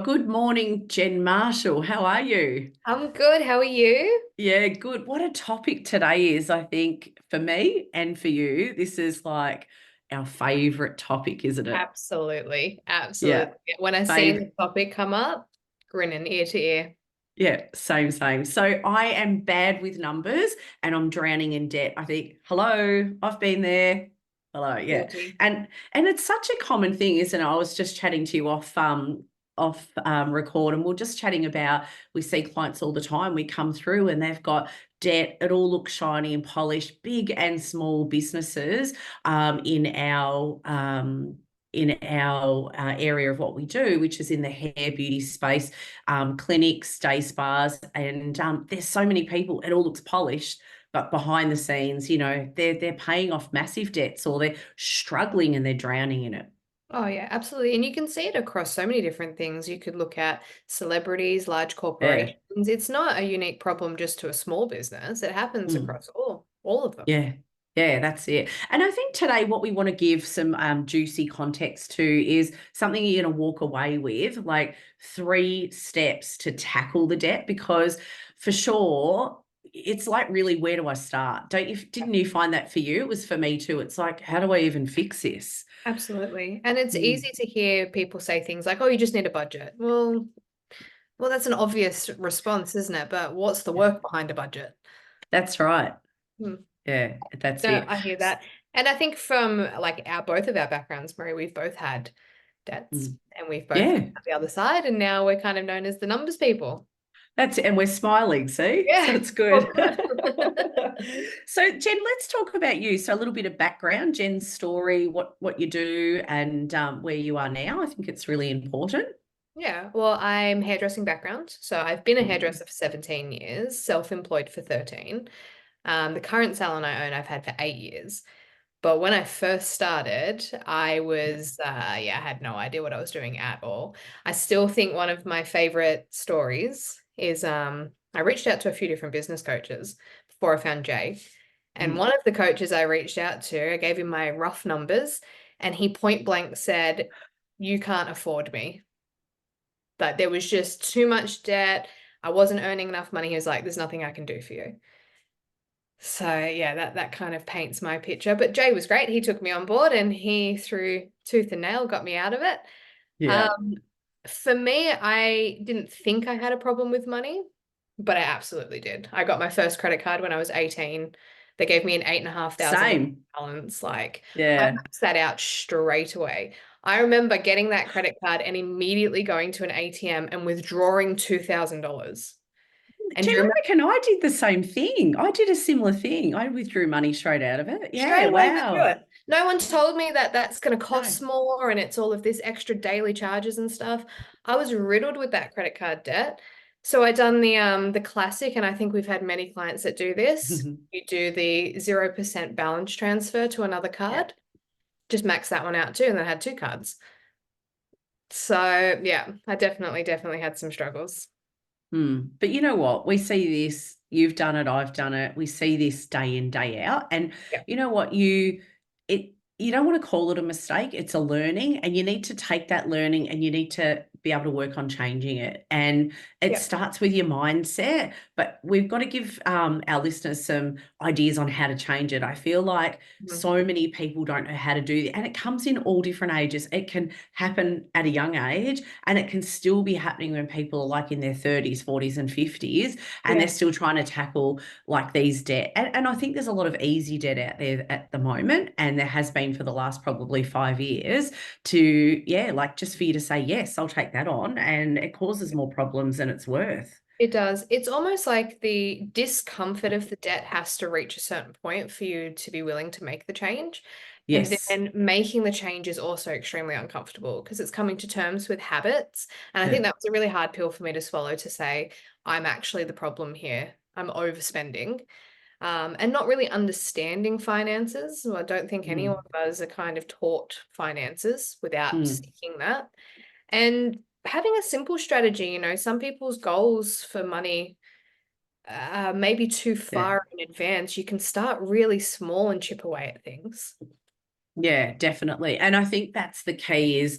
good morning, Jen Marshall. How are you? I'm good. How are you? Yeah, good. What a topic today is, I think, for me and for you. This is like our favorite topic, isn't it? Absolutely. Yeah, Absolutely. When I see favorite. the topic come up, grinning ear to ear. Yeah, same. So I am bad with numbers and I'm drowning in debt. I think, hello, I've been there. Hello, yeah. Guilty. And it's such a common thing, isn't it? I was just chatting to you off record, and we're just chatting about, we see clients all the time. We come through and they've got debt. It all looks shiny and polished, big and small businesses in our area of what we do, which is in the hair beauty space, clinics, day spas, and there's so many people. It all looks polished, but behind the scenes, they're paying off massive debts, or they're struggling and they're drowning in it. Oh, yeah, absolutely. And you can see it across so many different things. You could look at celebrities, large Yeah. corporations. It's not a unique problem just to a small business. It happens Mm. across all of them. Yeah. Yeah, that's it. And I think today what we want to give some juicy context to is something you're going to walk away with, like 3 steps to tackle the debt, because for sure, it's like, really, where do I start? Didn't you find that for you? It was for me too. It's like, how do I even fix this? Absolutely. And it's Mm. easy to hear people say things like, oh, you just need a budget. Well, that's an obvious response, isn't it? But what's the work behind a budget? That's right. Hmm. Yeah, that's No, it. I hear that. And I think from like our both of our backgrounds, Marie, we've both had debts Mm. and we've both come Yeah, out the other side, and now we're kind of known as the numbers people. that's it. And we're smiling, see? So Yeah. it's Well, good. good. So, Jen, let's talk about you. So, a little bit of background, Jen's story, what you do, and where you are now. I think it's really important. Yeah. Well, I'm hairdressing background. So I've been a Mm. hairdresser for 17 years, self-employed for 13. The current salon I own, I've had for 8 years. But when I first started, I was, yeah, I had no idea what I was doing at all. I still think one of my favorite stories is I reached out to a few different business coaches before I found Jay. And Mm. one of the coaches I reached out to, I gave him my rough numbers, and he point blank said, "You can't afford me." Like there was just too much debt. I wasn't earning enough money. He was like, "There's nothing I can do for you." So yeah, that kind of paints my picture. But Jay was great. He took me on board and he through tooth and nail got me out of it. Yeah. Um, for me, I didn't think I had a problem with money, but I absolutely did. I got my first credit card when I was 18. They gave me an $8,500 Same. balance. Like I Yeah. maxed that out straight away. I remember getting that credit card and immediately going to an ATM and withdrawing $2,000. And Jen, do you I remember reckon I did the same thing. I did a similar thing. I withdrew money straight out of it. Yeah. straight away withdrew Wow. it? No one told me that that's going to No. cost more and it's all of this extra daily charges and stuff. I was riddled with that credit card debt. So I done the classic, and I think we've had many clients that do this. You do the 0% balance transfer to another Yeah. card. Just max that one out too, and then I had two cards. So yeah, I definitely had some struggles. But you know what? We see this, you've done it, I've done it. We see this day in, day out. And Yeah. you know what? You don't want to call it a mistake. It's a learning, and you need to take that learning and you need to be able to work on changing it. And it Yeah. starts with your mindset, but we've got to give our listeners some ideas on how to change it. I feel like Mhm. so many people don't know how to do it, and it comes in all different ages. It can happen at a young age, and it can still be happening when people are like in their 30s, 40s, and 50s, and they're Yeah. still trying to tackle like these debt. And I think there's a lot of easy debt out there at the moment, and there has been for the last probably 5 years to, yeah, like just for you to say, yes, I'll take that on. And it causes more problems than it's worth. It does. It's almost like the discomfort of the debt has to reach a certain point for you to be willing to make the change. And Yes. then making the change is also extremely uncomfortable because it's coming to terms with habits. And I think Yeah. that was a really hard pill for me to swallow, to say, I'm actually the problem here. I'm overspending, and not really understanding finances. Well, I don't think any of Mm. us are kind of taught finances without Mm. seeking that. And having a simple strategy, some people's goals for money maybe too Yeah. far in advance. You can start really small and chip away at things. Yeah, definitely. And I think that's the key is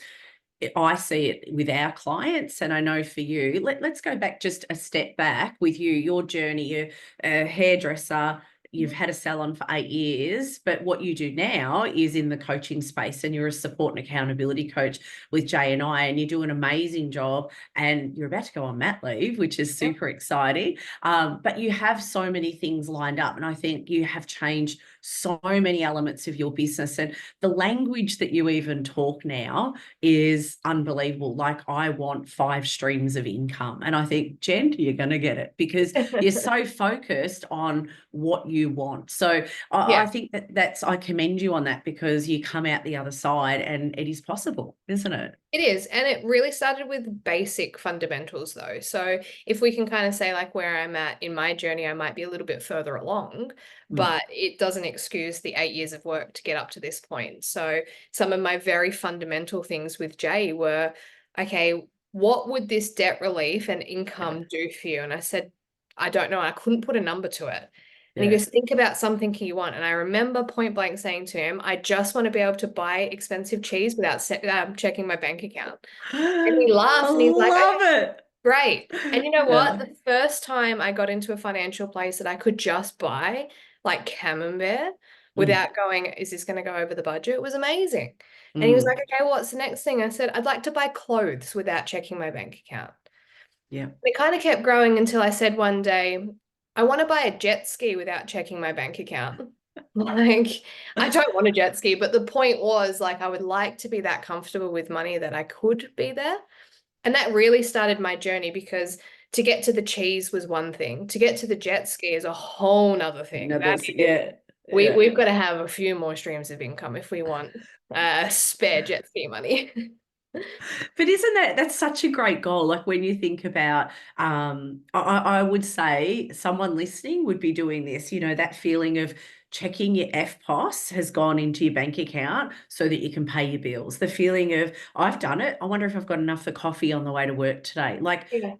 I see it with our clients, and I know for you. Let's go back just a step back with you, your journey. You're a hairdresser. You've had a salon for 8 years, but what you do now is in the coaching space, and you're a support and accountability coach with Jay and I, and you do an amazing job. And you're about to go on mat leave, which is Yeah. super exciting. But you have so many things lined up, and I think you have changed so many elements of your business, and the language that you even talk now is unbelievable. Like, I want 5 streams of income. And I think, Jen, you're going to get it because you're so focused on what you want. So I Yeah. think I commend you on that, because you come out the other side and it is possible, isn't it? It is. And it really started with basic fundamentals, though. So if we can kind of say, like, where I'm at in my journey, I might be a little bit further along, Mm. but it doesn't excuse the 8 years of work to get up to this point. So some of my very fundamental things with Jay were, okay, what would this debt relief and Yeah. income do for you? And I said, I don't know. I couldn't put a number to it. And he Yeah. goes, think about something you want. And I remember point blank saying to him, I just want to be able to buy expensive cheese without checking my bank account. And he I laughed and he's like, love okay, it. great. And you know what? Yeah. The first time I got into a financial place that I could just buy like camembert Mm. without going, is this going to go over the budget? It was amazing. And he was like, Mm. okay, what's the next thing? I said, I'd like to buy clothes without checking my bank account. Yeah. It kind of kept growing until I said one day, I want to buy a jet ski without checking my bank account. Like, I don't want a jet ski, but the point was, like, I would like to be that comfortable with money that I could be there. And that really started my journey, because to get to the cheese was one thing. To get to the jet ski is a whole nother thing. That is, Yeah. Yeah. we've got to have a few more streams of income if we want spare jet ski money. But isn't that's such a great goal? Like, when you think about, I would say someone listening would be doing this, that feeling of checking your FPOS has gone into your bank account so that you can pay your bills. The feeling of, I've done it. I wonder if I've got enough for coffee on the way to work today. Like, Yeah.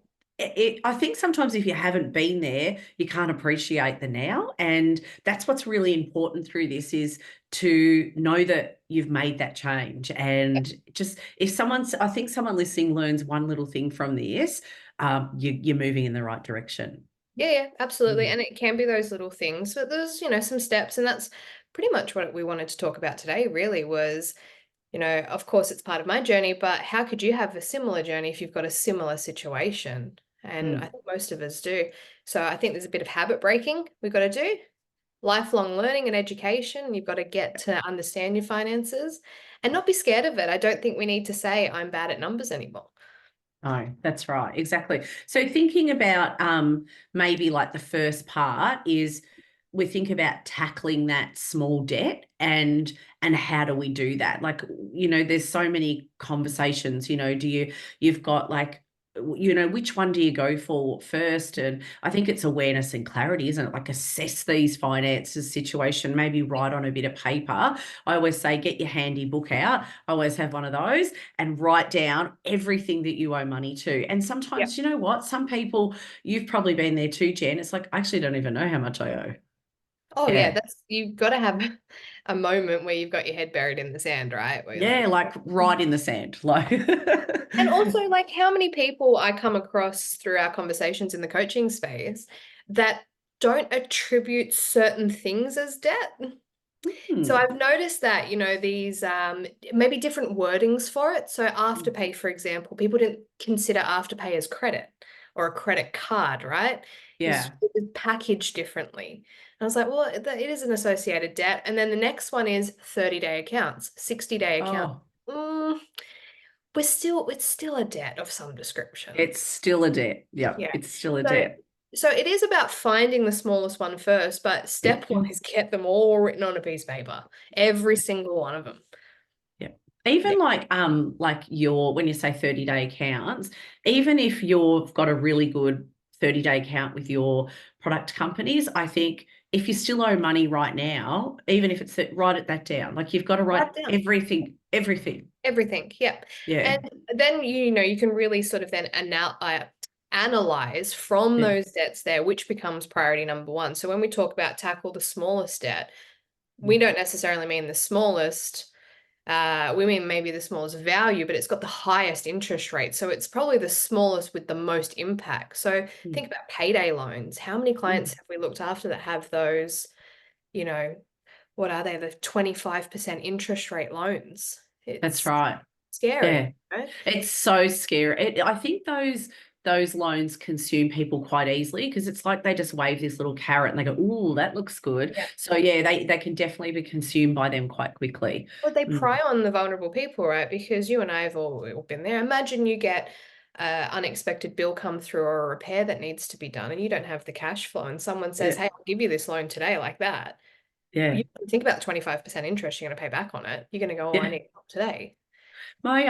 I think sometimes if you haven't been there, you can't appreciate the now. And that's what's really important through this, is to know that you've made that change. And just, I think someone listening learns one little thing from this, you're moving in the right direction. Yeah, absolutely. Mm. And it can be those little things, but there's, some steps. And that's pretty much what we wanted to talk about today, really, was, of course, it's part of my journey, but how could you have a similar journey if you've got a similar situation? And I Mm. think most of us do. So I think there's a bit of habit breaking we've got to do, lifelong learning and education. You've got to get to understand your finances and not be scared of it. I don't think we need to say, I'm bad at numbers anymore. Oh, that's right. Exactly. So thinking about maybe like the first part is, we think about tackling that small debt, and how do we do that? Like, there's so many conversations, you've got like, which one do you go for first? And I think it's awareness and clarity, isn't it? Like, assess these finances situation, maybe write on a bit of paper. I always say, get your handy book out. I always have one of those, and write down everything that you owe money to. And Yeah. sometimes, you know what? Some people, you've probably been there too, Jen. It's like, I actually don't even know how much I owe. Oh yeah, Yeah. that's you've got to have a moment where you've got your head buried in the sand, right? Where you're Yeah, like, like right in the sand. Like, and also, like, how many people I come across through our conversations in the coaching space that don't attribute certain things as debt. So hmm, I've noticed that, these maybe different wordings for it. So Afterpay, for example, people didn't consider Afterpay as credit or a credit card, right? yeah. It was packaged differently. And I was like, well, it is an associated debt. And then the next one is 30-day accounts, 60-day accounts. Oh, Mm, it's still a debt of some description. it's still a debt. Yeah, Yeah. it's still a So debt. so it is about finding the smallest one first, but step one is get them all written on a piece of paper. Every single one of them. Yeah. Yeah. Even like your, when you say 30-day accounts, even if you've got a really good 30-day account with your product companies, I think if you still owe money right now, even if it's write that down. Like, you've got to write Write down everything, everything. everything. Yep. Yeah. And then you can really sort of then analyze from Yeah. those debts there, which becomes priority number one. So when we talk about tackle the smallest debt, we don't necessarily mean the smallest We mean maybe the smallest value, but it's got the highest interest rate. So it's probably the smallest with the most impact. So Mm, think about payday loans. How many clients mm. have we looked after that have those, you know, what are they, the 25% interest rate loans? That's It's right. scary, Yeah. right? It's so scary. I think those loans consume people quite easily because it's like they just wave this little carrot and they go, "Ooh, that looks good." Yeah. So yeah, they can definitely be consumed by them quite quickly. Well, they Mm, prey on the vulnerable people, right? Because you and I have all been there. Imagine you get an unexpected bill come through or a repair that needs to be done, and you don't have the cash flow, and someone says, yeah, "Hey, I'll give you this loan today," like that. yeah, You think about the 25% interest you're going to pay back on it. You're going to go, "Oh, I yeah. need help today." My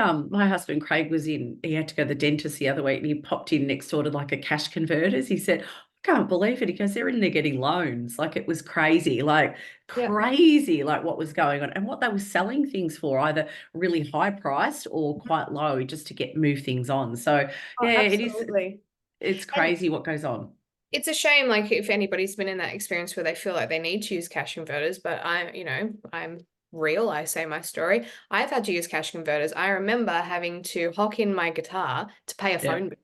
husband Craig he had to go to the dentist the other week and he popped in next door to like a cash converters. He said, I can't believe it. He goes, they're in there getting loans. Like it was crazy, Yeah. like what was going on and what they were selling things for, either really high priced or quite low just to move things on. So Oh, yeah, absolutely. it's And crazy what goes on. it's a shame, like if anybody's been in that experience where they feel like they need to use cash converters, but I'm real. I say my story. I've had to use cash converters. I remember having to hock in my guitar to pay a Yeah. phone bill.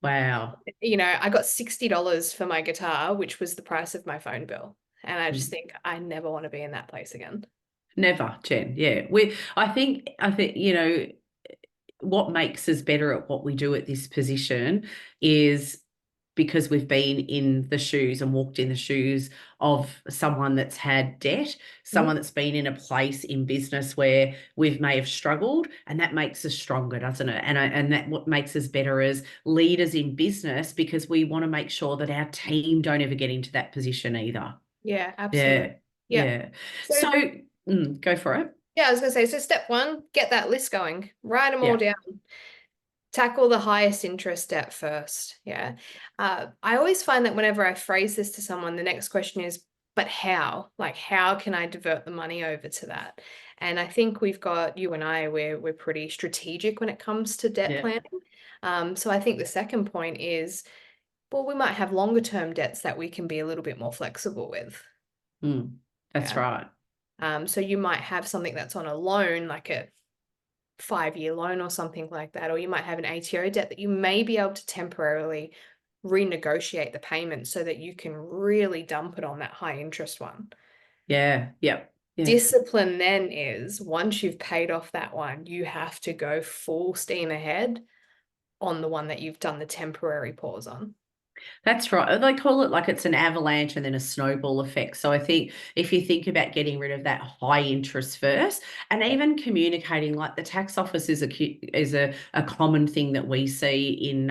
Wow. I got $60 for my guitar, which was the price of my phone bill. And I just Mm. think I never want to be in that place again. Never, Jen. Yeah. I think, what makes us better at what we do at this position is because we've been in the shoes and walked in the shoes of someone that's had debt, Mhm. someone that's been in a place in business where we may have struggled, and that makes us stronger, doesn't it? And that what makes us better as leaders in business because we want to make sure that our team don't ever get into that position either. Yeah, absolutely. Yeah, Yeah. yeah. So So go for it. yeah, I was gonna say, so step one, get that list going. Write them all Yeah, down. Tackle the highest interest debt first. Yeah. I always find that whenever I phrase this to someone, the next question is, but how? Like, how can I divert the money over to that? And I think we've got you and I, we're pretty strategic when it comes to debt yeah. planning. So I think the second point is, well, we might have longer term debts that we can be a little bit more flexible with. That's Yeah. right. So you might have something that's on a loan, like a 5-year loan or something like that, or you might have an ATO debt that you may be able to temporarily renegotiate the payment so that you can really dump it on that high interest one. Yeah, yep, yeah. Discipline then is once you've paid off that one, you have to go full steam ahead on the one that you've done the temporary pause on. That's right. They call it like it's an avalanche and then a snowball effect. So I think if you think about getting rid of that high interest first, and even communicating, like the tax office is a common thing that we see in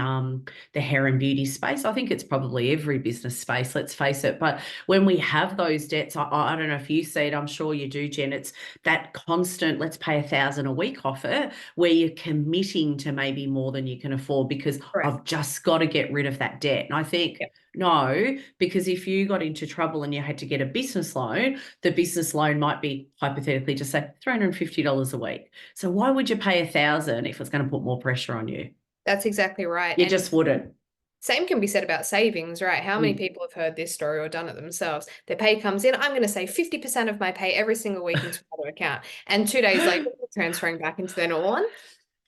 the hair and beauty space. I think it's probably every business space. Let's face it. But when we have those debts, I don't know if you see it. I'm sure you do, Jen. It's that constant. Let's pay 1,000 a week off it, where you're committing to maybe more than you can afford because Correct. I've just got to get rid of that debt. And I think, Yeah. no, because if you got into trouble and you had to get a business loan, the business loan might be hypothetically just say $350 a week. So why would you pay 1,000 if it's going to put more pressure on you? That's exactly right. You And just wouldn't. same can be said about savings, right? How many Mm. people have heard this story or done it themselves? Their pay comes in, I'm going to save 50% of my pay every single week into another account. And 2 days later, they're transferring back into their normal one.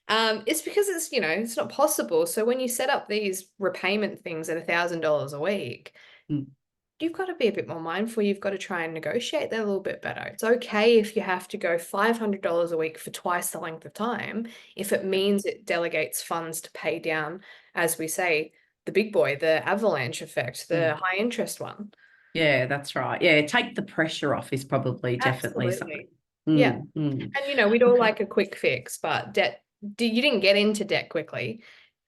It's because it's not possible. So when you set up these repayment things at $1,000 a week, Mm. you've got to be a bit more mindful. You've got to try and negotiate that a little bit better. It's okay if you have to go $500 a week for twice the length of time, if it means it delegates funds to pay down, as we say, the big boy, the avalanche effect, the Mm. high interest one. Yeah, that's right. Yeah, take the pressure off is probably definitely something. Absolutely. Yeah. And we'd all Okay. like a quick fix, but you didn't get into debt quickly.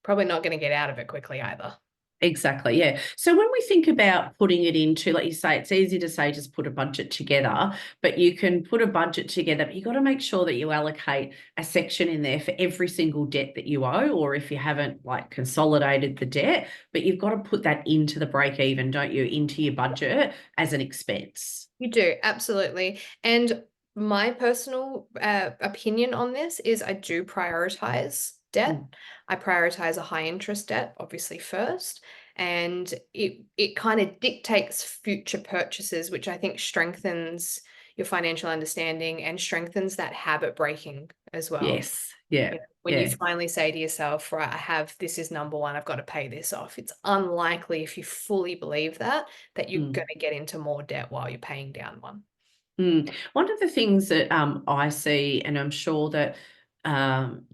Probably not going to get out of it quickly either. Exactly. Yeah. So when we think about putting it into, like you say, it's easy to say just put a budget together, but you can put a budget together, but you got to make sure that you allocate a section in there for every single debt that you owe, or if you haven't like consolidated the debt, but you've got to put that into the break even, don't you, into your budget as an expense. You do, absolutely. And my personal opinion on this is I do prioritize debt. Mm, I prioritize a high interest debt, obviously, first. And it kind of dictates future purchases, which I think strengthens your financial understanding and strengthens that habit breaking as well. Yes. Yeah. You know, when you Yeah. finally say to yourself, right, this is number one, I've got to pay this off. It's unlikely, if you fully believe that you're Mm. going to get into more debt while you're paying down one. One of the things that I see, and I'm sure that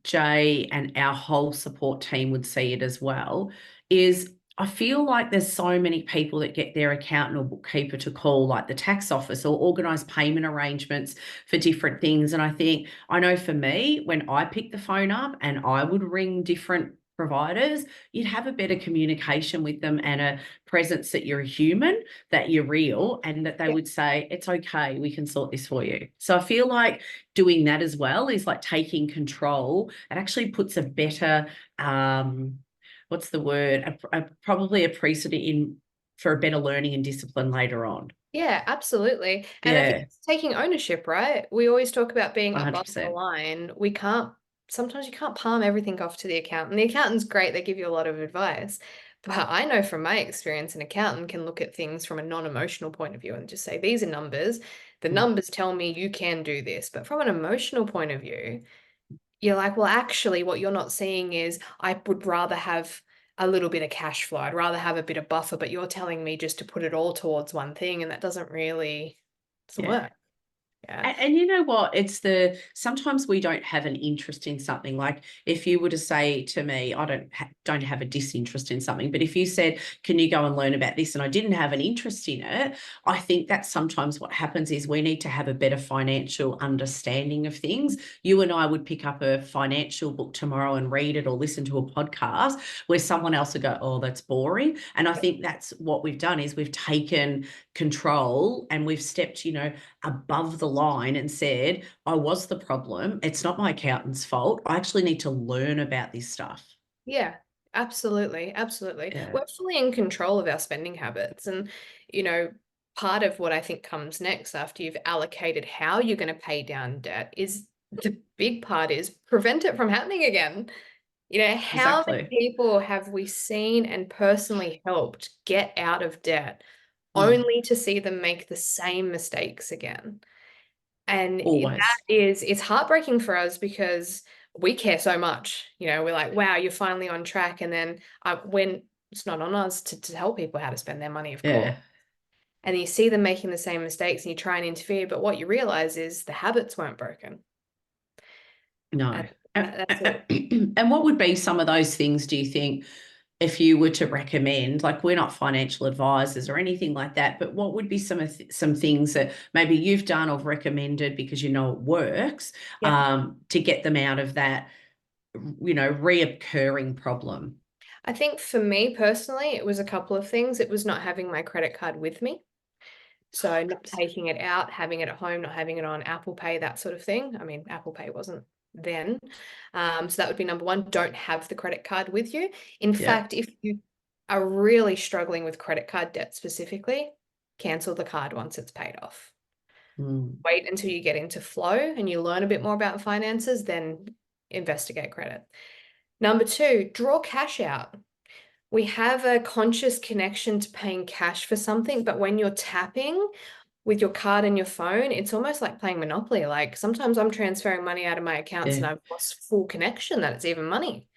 Jay and our whole support team would see it as well, is I feel like there's so many people that get their accountant or bookkeeper to call like the tax office or organise payment arrangements for different things. And I think, I know for me, when I pick the phone up and I would ring different providers, you'd have a better communication with them and a presence that you're a human, that you're real, and that they Yeah. would say, it's okay, we can sort this for you. So I feel like doing that as well is like taking control. It actually puts a better, what's the word? Probably a precedent in for a better learning and discipline later on. Yeah, absolutely. And I think Yeah, it's taking ownership, right? We always talk about being above the 100%. line. Sometimes you can't palm everything off to the accountant. The accountant's great, they give you a lot of advice. But I know from my experience, an accountant can look at things from a non-emotional point of view and just say, these are numbers. The Mm. numbers tell me you can do this. But from an emotional point of view, you're like, well, actually, what you're not seeing is I would rather have a little bit of cash flow. I'd rather have a bit of buffer, but you're telling me just to put it all towards one thing, and that doesn't Yeah. work. Yeah. And you know what? Sometimes we don't have an interest in something. Like if you were to say to me, I don't have a disinterest in something, but if you said, can you go and learn about this? And I didn't have an interest in it, I think that sometimes what happens is we need to have a better financial understanding of things. You and I would pick up a financial book tomorrow and read it or listen to a podcast where someone else would go, oh, that's boring. And I think that's what we've done is we've taken control and we've stepped, above the line and said, I was the problem. It's not my accountant's fault. I actually need to learn about this stuff. Yeah, absolutely. Absolutely. Yeah, We're fully in control of our spending habits. And, you know, part of what I think comes next after you've allocated how you're going to pay down debt is the big part is prevent it from happening again. You know, how many exactly. people have we seen and personally helped get out of debt Mm, only to see them make the same mistakes again? And always. it's heartbreaking for us because we care so much. You know, we're like, wow, you're finally on track. And then when it's not on us to tell people how to spend their money, of course. Yeah, And you see them making the same mistakes and you try and interfere, but what you realize is the habits weren't broken. no. And that's it. And what would be some of those things, do you think, if you were to recommend? Like, we're not financial advisors or anything like that, but what would be some things that maybe you've done or recommended because you know it works, Yeah. to get them out of that, reoccurring problem? I think for me personally, it was a couple of things. It was not having my credit card with me. So not taking it out, having it at home, not having it on Apple Pay, that sort of thing. I mean, Apple Pay wasn't then. So that would be number one. Don't have the credit card with you. In Yeah. fact, if you are really struggling with credit card debt specifically, cancel the card once it's paid off. Mm. Wait until you get into flow and you learn a bit more about finances, then investigate credit. Number two, draw cash out. We have a conscious connection to paying cash for something, but when you're tapping with your card and your phone, it's almost like playing Monopoly. Like sometimes I'm transferring money out of my accounts and Yeah. I've lost full connection that it's even money.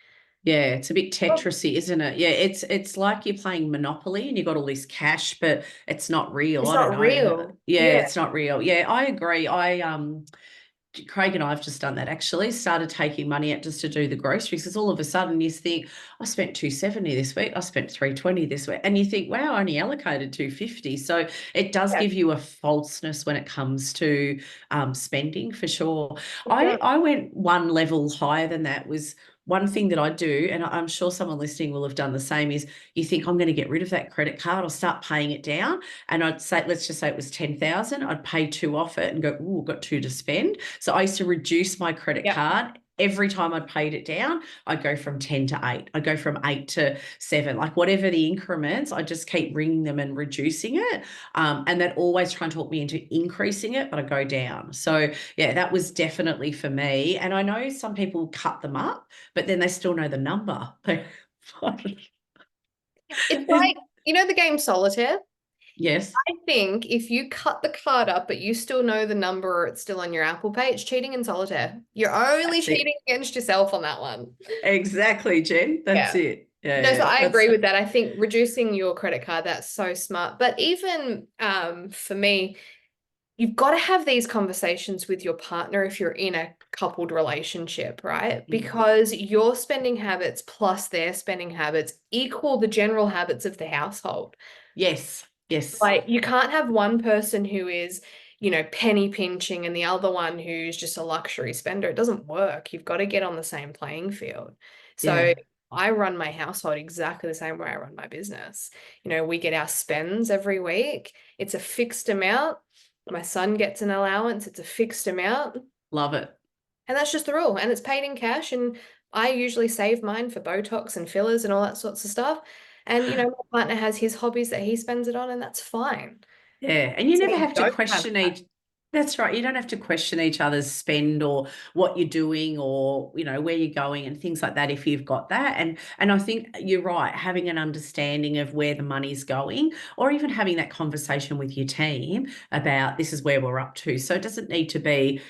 Yeah, it's a bit Oh, Tetrisy, isn't it? Yeah, it's like you're playing Monopoly and you've got all this cash, but it's not real. it's I don't not know. real. Yeah, Yeah. it's not real. Yeah, I agree. Craig and I have just done that actually, started taking money out just to do the groceries because all of a sudden you think, I spent 270 this week, I spent 320 this week. And you think, wow, I only allocated 250. So it does Yeah, give you a falseness when it comes to spending for sure. it I, does. I went one level higher than that. Was one thing that I do, and I'm sure someone listening will have done the same, is you think I'm going to get rid of that credit card or start paying it down. And I'd say, let's just say it was 10,000. I'd pay two off it and go, oh, got two to spend. So I used to reduce my credit Yeah. card. Every time I paid it down, I'd go from 10 to 8. I'd go from 8 to 7. Like whatever the increments, I just keep ringing them and reducing it. And that always try and talk me into increasing it, but I go down. So yeah, that was definitely for me. And I know some people cut them up, but then they still know the number. It's like, you know, the game Solitaire? Yes, I think if you cut the card up, but you still know the number or it's still on your Apple Pay, it's cheating in solitaire. You're only that's cheating it. against yourself on that one. Exactly, Jen. That's Yeah. it. No, so Yeah, I that's agree with that. I think reducing your credit card, that's so smart. But even for me, you've got to have these conversations with your partner if you're in a coupled relationship, right? mm, Because your spending habits plus their spending habits equal the general habits of the household. yes, yes, Like you can't have one person who is, penny pinching and the other one who's just a luxury spender. It doesn't work. You've got to get on the same playing field. So yeah. I run my household exactly the same way I run my business. We get our spends every week. It's a fixed amount. My son gets an allowance. It's a fixed amount. Love it. And that's just the rule. And it's paid in cash. And I usually save mine for Botox and fillers and all that sorts of stuff. And, my partner has his hobbies that he spends it on, and that's fine. Yeah, and you So never we have to don't have question that. each. That's right. You don't have to question each other's spend or what you're doing or where you're going and things like that if you've got that. And I think you're right, having an understanding of where the money's going or even having that conversation with your team about this is where we're up to. So it doesn't need to be,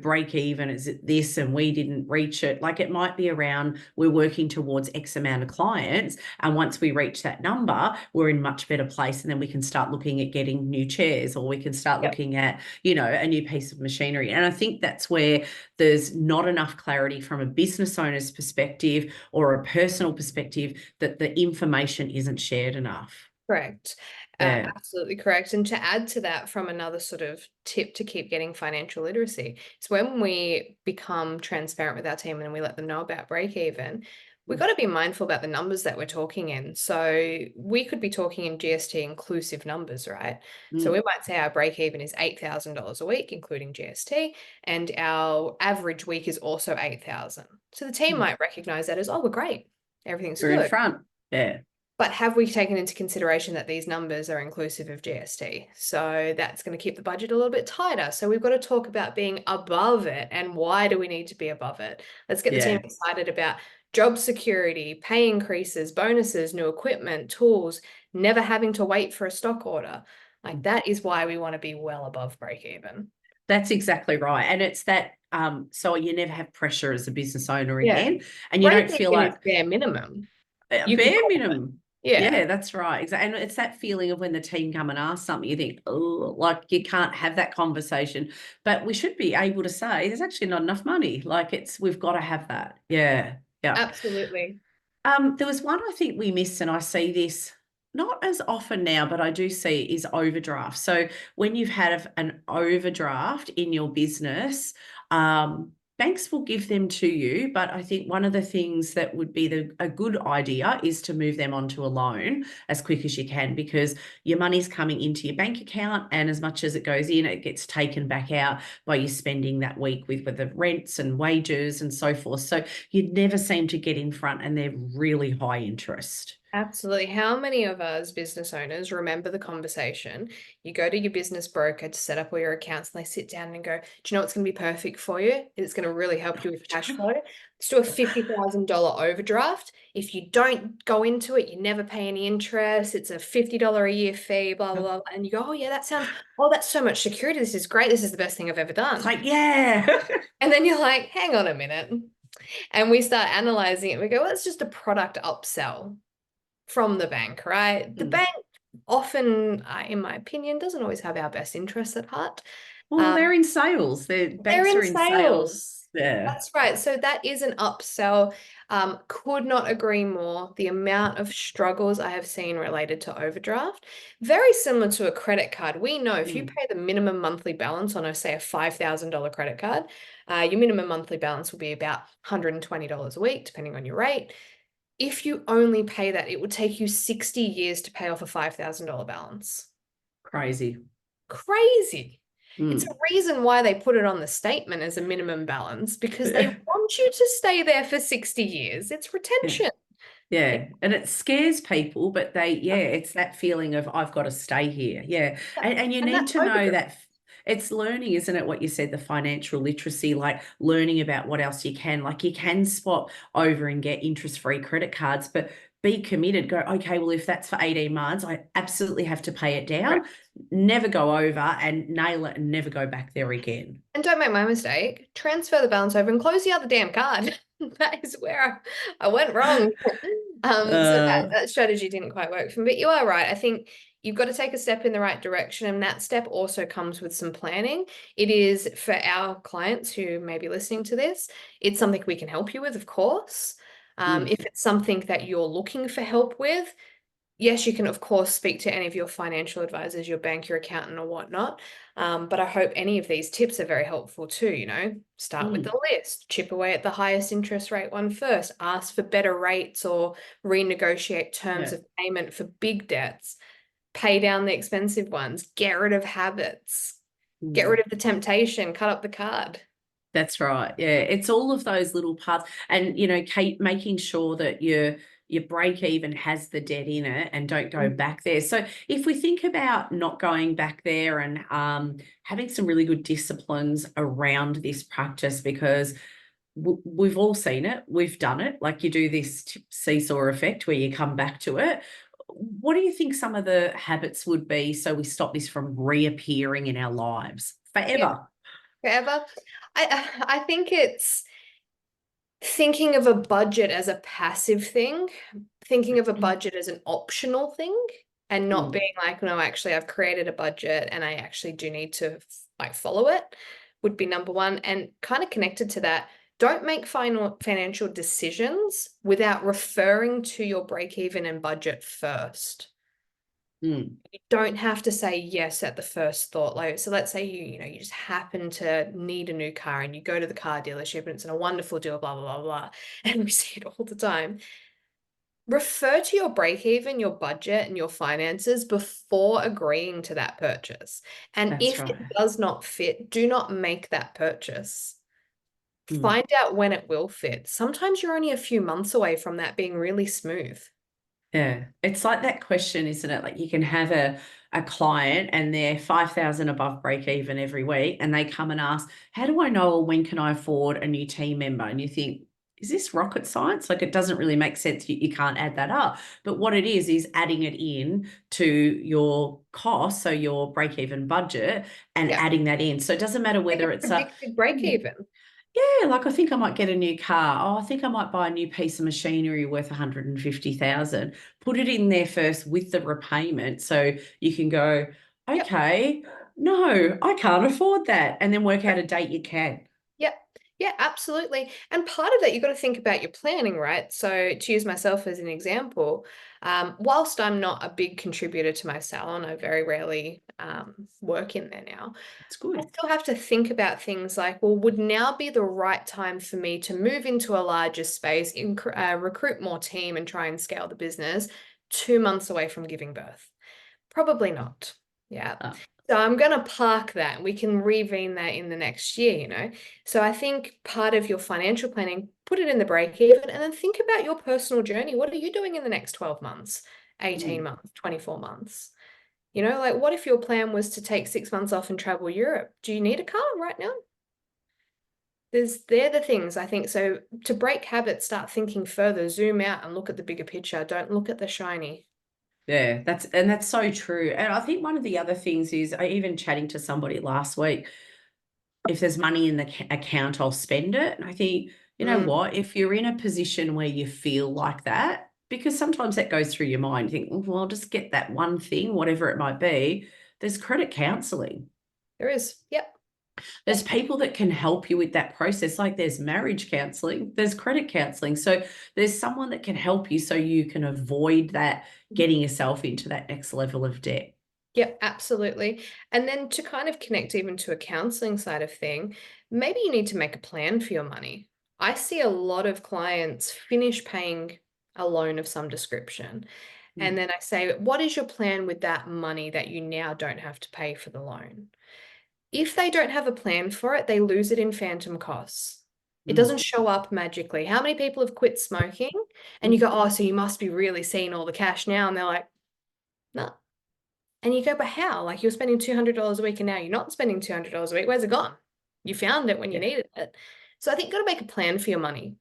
break even, is it this and we didn't reach it. Like it might be around we're working towards X amount of clients and once we reach that number, we're in much better place. And then we can start looking at getting new chairs or we can start Yep. looking at, a new piece of machinery. And I think that's where there's not enough clarity from a business owner's perspective or a personal perspective that the information isn't shared enough. Correct. Yeah. Absolutely correct. And to add to that, from another sort of tip to keep getting financial literacy, it's when we become transparent with our team and we let them know about break even, we've got to be mindful about the numbers that we're talking in. So we could be talking in GST inclusive numbers, right? So Mm, we might say our break even is $8,000 a week, including GST, and our average week is also 8,000. So the team mm. might recognize that as, oh, we're great. Everything's We're in good. front. Yeah. But have we taken into consideration that these numbers are inclusive of GST? So that's going to keep the budget a little bit tighter. So we've got to talk about being above it and why do we need to be above it? Let's get the team Yeah. excited about job security, pay increases, bonuses, new equipment, tools, never having to wait for a stock order. Like that is why we want to be well above break even. That's exactly right. And it's that so you never have pressure as a business owner Yeah. again. And you Break don't feel even is like bare minimum. a You could bare call it. minimum. Yeah. Yeah, that's right. Exactly. And it's that feeling of when the team come and ask something, you think, oh, like you can't have that conversation. But we should be able to say there's actually not enough money. Like we've got to have that. Yeah. Yeah. Absolutely. There was one I think we missed, and I see this not as often now, but I do see it, is overdraft. So when you've had an overdraft in your business, banks will give them to you. But I think one of the things that would be a good idea is to move them onto a loan as quick as you can because your money's coming into your bank account, and as much as it goes in, it gets taken back out by you spending that week with the rents and wages and so forth. So you never seem to get in front and they're really high interest. Absolutely. How many of us business owners remember the conversation? You go to your business broker to set up all your accounts and they sit down and go, do you know what's going to be perfect for you? It's going to really help you with cash flow. Let's do a $50,000 overdraft. If you don't go into it, you never pay any interest. It's a $50 a year fee, blah, blah, blah. And you go, oh, yeah, that's so much security. This is great. This is the best thing I've ever It's done. like, yeah. And then you're like, hang on a minute. And we start analyzing it. We go, well, it's just a product upsell from the bank, right? The bank often, in my opinion, doesn't always have our best interests at heart. Well, Um, they're in sales. Their they're banks in are in sales. sales. Yeah. That's right. So that is an upsell. Could not agree more. The amount of struggles I have seen related to overdraft, very similar to a credit card. We know if you Mm, pay the minimum monthly balance on, say, a $5,000 credit card, your minimum monthly balance will be about $120 a week, depending on your rate. If you only pay that, it would take you 60 years to pay off a $5,000 balance. crazy. Crazy. It's a Mm. reason why they put it on the statement as a minimum balance because they want you to stay there for 60 years. It's Yeah. retention. Yeah. Yeah, and it scares people, but it's that feeling of I've got to stay here. Yeah, and you And need that's to know overdraft. that it's learning, isn't it? What you said, the financial literacy, like learning about what else you can. Like you can swap over and get interest-free credit cards, but be committed. Go, okay, well, if that's for 18 months, I absolutely have to pay it Right. down, never go over, and nail it and never go back there again. And don't make my mistake, transfer the balance over and close the other damn card. That is where I went wrong. So that strategy didn't quite work for me. But you are right. I think you've got to take a step in the right direction, and that step also comes with some planning. It is for our clients who may be listening to this, it's something we can help you with, of course. If it's something that you're looking for help with, yes, you can, of course, speak to any of your financial advisors, your bank, your accountant, or whatnot. But I hope any of these tips are very helpful too. Start with the list, chip away at the highest interest rate one first, ask for better rates or renegotiate terms Yeah. of payment for big debts, pay down the expensive ones, get rid of habits, get rid of the temptation, cut up the card. That's right. Yeah. It's all of those little parts. And, keep making sure that your break even has the debt in it and don't go back there. So if we think about not going back there and having some really good disciplines around this practice, because we've all seen it, we've done it, like you do this seesaw effect where you come back to it. What do you think some of the habits would be so we stop this from reappearing in our lives Yeah, forever? forever. I think it's thinking of a budget as a passive thing, thinking of a budget as an optional thing, and not being like, no, actually, I've created a budget and I actually do need to like follow it, would be number one. And kind of connected to that, don't make financial decisions without referring to your break even and budget first. Mm. You don't have to say yes at the first thought. Like, so let's say you just happen to need a new car and you go to the car dealership and it's a wonderful deal, blah, blah, blah, blah. And we see it all the time. Refer to your break even, your budget, and your finances before agreeing to that purchase. And That's if it right. does not fit, do not make that purchase. Mm. Find out when it will fit. Sometimes you're only a few months away from that being really smooth. Yeah, it's like that question, isn't it? Like you can have a client and they're 5,000 above break even every week, and they come and ask, how do I know, or when can I afford a new team member? And you think, is this rocket science? Like it doesn't really make sense. You can't add that up. But what it is adding it in to your cost, so your break even budget, and Yeah. adding that in. So it doesn't matter Like a whether it's a predicted break "Hmm, even. yeah, like I think I might get a new car. Oh, I think I might buy a new piece of machinery worth 150,000. Put it in there first with the repayment so you can go, Yep. okay, no, I can't afford that. And then work out a date you can. Yeah, yeah, absolutely. And part of that, you've got to think about your planning, right? So to use myself as an example, whilst I'm not a big contributor to my salon, I very rarely work in there now. It's I good. still have to think about things like, well, would now be the right time for me to move into a larger space, recruit more team, and try and scale the business 2 months away from giving birth? Probably not. Yeah. Uh, So I'm going to park that. We can reveal that in the next year. So I think part of your financial planning, put it in the break even, and then think about your personal journey. What are you doing in the next 12 months, 18 mm, months, 24 months? Like what if your plan was to take 6 months off and travel Europe? Do you need a car right now? They're the things I think. So to break habits, start thinking further, zoom out and look at the bigger picture. Don't look at the shiny. yeah, that's so true. And I think one of the other things is, I even chatting to somebody last week, if there's money in the account, I'll spend it. And I think, you know Mm, what, if you're in a position where you feel like that, because sometimes that goes through your mind, you think, well, I'll just get that one thing, whatever it might be. There's credit counseling. there is. Yep. There's people that can help you with that process. Like there's marriage counseling, there's credit counseling. So there's someone that can help you so you can avoid that, getting yourself into that next level of debt. Yep, absolutely. And then to kind of connect even to a counseling side of thing, maybe you need to make a plan for your money. I see a lot of clients finish paying a loan of some description. And Mm, then I say, what is your plan with that money that you now don't have to pay for the loan? If they don't have a plan for it, they lose it in phantom costs. It mm, doesn't show up magically. How many people have quit smoking? And you mm. go, oh, so you must be really seeing all the cash now. And they're like, no. And you go, but how? Like you're spending $200 a week and now you're not spending $200 a week. Where's it gone? You found it when you Yeah, needed it. So I think you've got to make a plan for your money.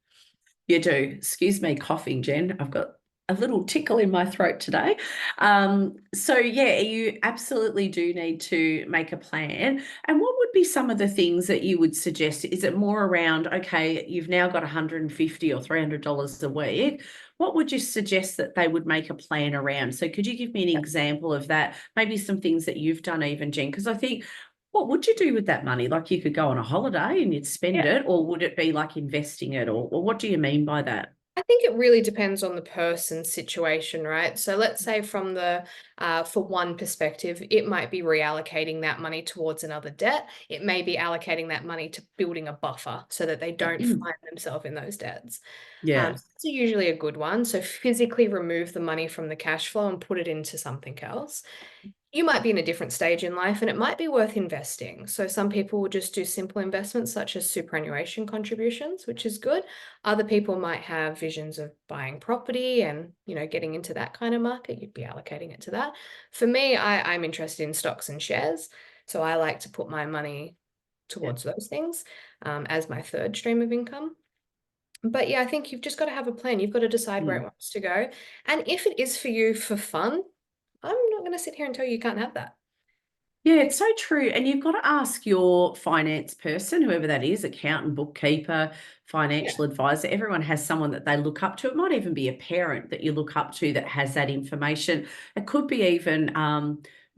you do. Excuse me, coughing, Jen. I've got a little tickle in my throat today. So yeah, you absolutely do need to make a plan. And what would be some of the things that you would suggest? Is it more around, okay, you've now got $150 or $300 a week? What would you suggest that they would make a plan around? So could you give me an example of that? Maybe some things that you've done even, Jen, because I think what would you do with that money? Like you could go on a holiday and you'd spend Yeah. it, or would it be like investing it, or what do you mean by that? I think it really depends on the person's situation, right? So let's say from for one perspective, it might be reallocating that money towards another debt. It may be allocating that money to building a buffer so that they don't find themselves in those debts. Yeah. So that's usually a good one. So physically remove the money from the cash flow and put it into something else. You might be in a different stage in life and it might be worth investing. So some people will just do simple investments such as superannuation contributions, which is good. Other people might have visions of buying property and, getting into that kind of market. You'd be allocating it to that. For me, I'm interested in stocks and shares. So I like to put my money Yeah. towards those things as my third stream of income. But yeah, I think you've just got to have a plan. You've got to decide where it Mm. wants to go. And if it is for you for fun, I'm not going to sit here and tell you you can't have that. Yeah, it's so true. And you've got to ask your finance person, whoever that is, accountant, bookkeeper, Yeah. financial advisor. Everyone has someone that they look up to. It might even be a parent that you look up to that has that information. It could be even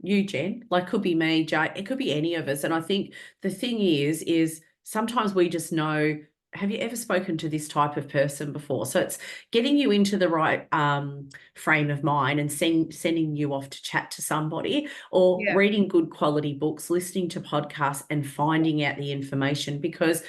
you, Jen, like could be me, Jay. It could be any of us. And I think the thing is sometimes we just know. Have you ever spoken to this type of person before? So it's getting you into the right frame of mind and sending you off to chat to somebody or Yeah. reading good quality books, listening to podcasts, and finding out the information. Because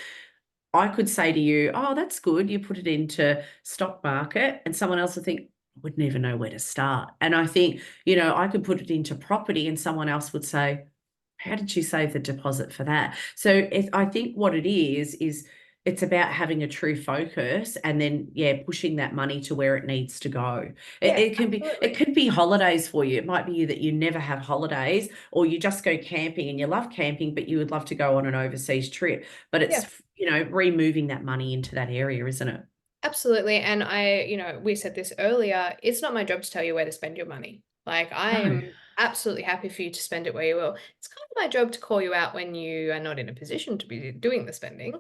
I could say to you, oh, that's good. You put it into stock market, and someone else would think, I wouldn't even know where to start. And I think, I could put it into property, and someone else would say, how did you save the deposit for that? So I think what it is it's about having a true focus and then pushing that money to where it needs to go. It, Yeah, it can be it absolutely. could be holidays for you. It might be that you never have holidays, or you just go camping and you love camping, but you would love to go on an overseas trip. But Yeah, it's removing that money into that area, isn't it? absolutely. And we said this earlier, it's not my job to tell you where to spend your money. Like, I No. am absolutely happy for you to spend it where you will. It's kind of my job to call you out when you are not in a position to be doing the spending.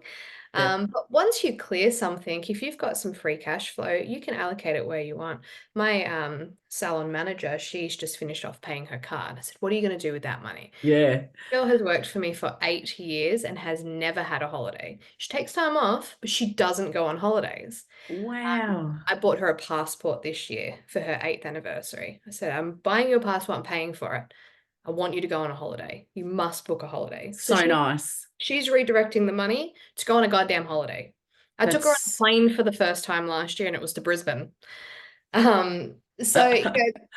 Yeah. But once you clear something, if you've got some free cash flow, you can allocate it where you want. My salon manager, she's just finished off paying her car. And I said, what are you going to do with that money? Yeah. Girl has worked for me for 8 years and has never had a holiday. She takes time off, but she doesn't go on holidays. Wow. I bought her a passport this year for her 8th anniversary. I said, I'm buying you a passport, I'm paying for it. I want you to go on a holiday. You must book a holiday. So So nice. she's redirecting the money to go on a goddamn holiday. I took her on a That's plane for the first time last year and it was to Brisbane. So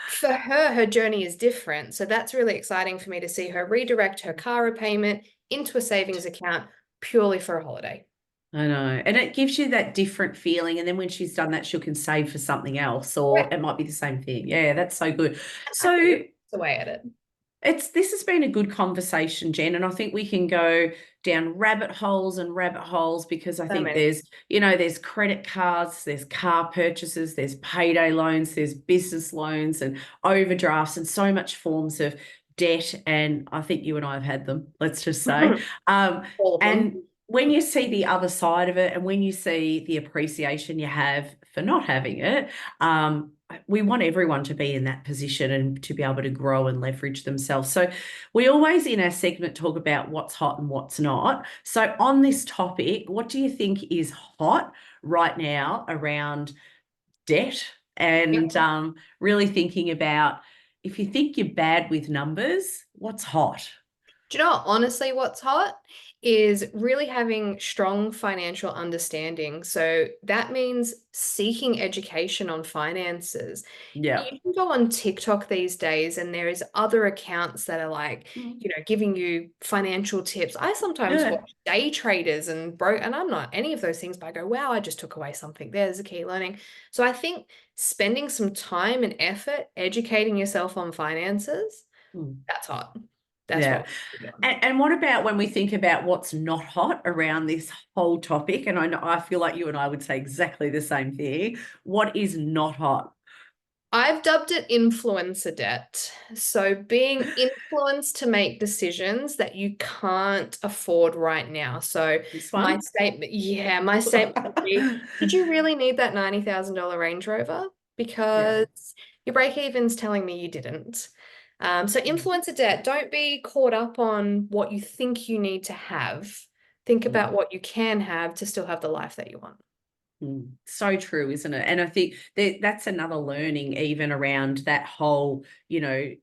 for her, her journey is different. So that's really exciting for me to see her redirect her car repayment into a savings account purely for a holiday. I know. And it gives you that different feeling. And then when she's done that, she can save for something else, or Yeah, it might be the same thing. Yeah, that's so good. I think So it's the way at it. this has been a good conversation, Jen, and I think we can go down rabbit holes because I So think many. there's credit cards, there's car purchases, there's payday loans, there's business loans and overdrafts and so much forms of debt. And I think you and I have had them, let's just say. Um, All of them. and when you see the other side of it and when you see the appreciation you have for not having it, we want everyone to be in that position and to be able to grow and leverage themselves. So we always in our segment talk about what's hot and what's not. So on this topic, what do you think is hot right now around debt and really thinking about if you think you're bad with numbers, what's hot? Do you know honestly what's hot is really having strong financial understanding. So that means seeking education on finances. Yeah. You can go on TikTok these days and there is other accounts that are like, Mm. giving you financial tips. I sometimes Yeah. watch day traders and I'm not any of those things, but I go, wow, I just took away something. There's a key learning. So I think spending some time and effort educating yourself on finances, Mm. that's hot. That's Yeah. what we're doing. And what about when we think about what's not hot around this whole topic? And I know I feel like you and I would say exactly the same thing. What is not hot? I've dubbed it influencer debt. So being influenced to make decisions that you can't afford right now. So This my one. statement, yeah, my statement would be, did you really need that $90,000 Range Rover? Yeah. Because your break even's telling me you didn't. So Mm, influencer debt, don't be caught up on what you think you need to have. Think about mm. what you can have to still have the life that you want. So true, isn't it? And I think that's another learning, even around that whole,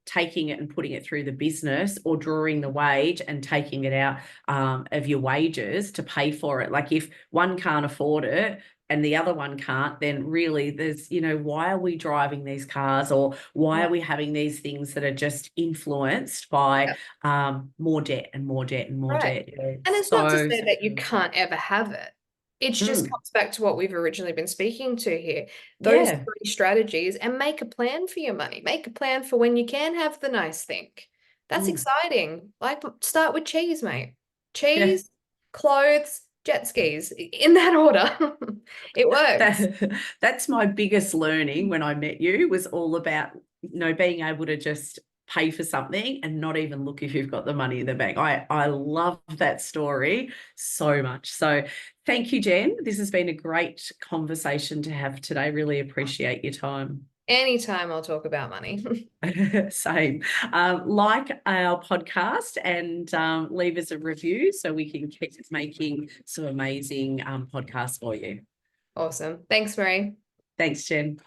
taking it and putting it through the business, or drawing the wage and taking it out of your wages to pay for it. Like if one can't afford it and the other one can't, then really there's, why are we driving these cars, or why are Yeah. we having these things that are just influenced by more debt and more debt and more Right. debt? Yeah, And it's not to so, say so that you true. can't ever have it. It just Mm, comes back to what we've originally been speaking to here. Those yeah. three strategies, and make a plan for your money. Make a plan for when you can have the nice thing. That's Mm, exciting. Like start with cheese, mate. yeah. Cheese, clothes, jet skis, in that order. It works. That's my biggest learning when I met you, was all about, being able to just pay for something and not even look if you've got the money in the bank. I love that story so much. So thank you, Jen. This has been a great conversation to have today. Really appreciate your time. Anytime I'll talk about money. Same. Like our podcast, and leave us a review so we can keep making some amazing podcasts for you. Awesome. Thanks, Marie. Thanks, Jen.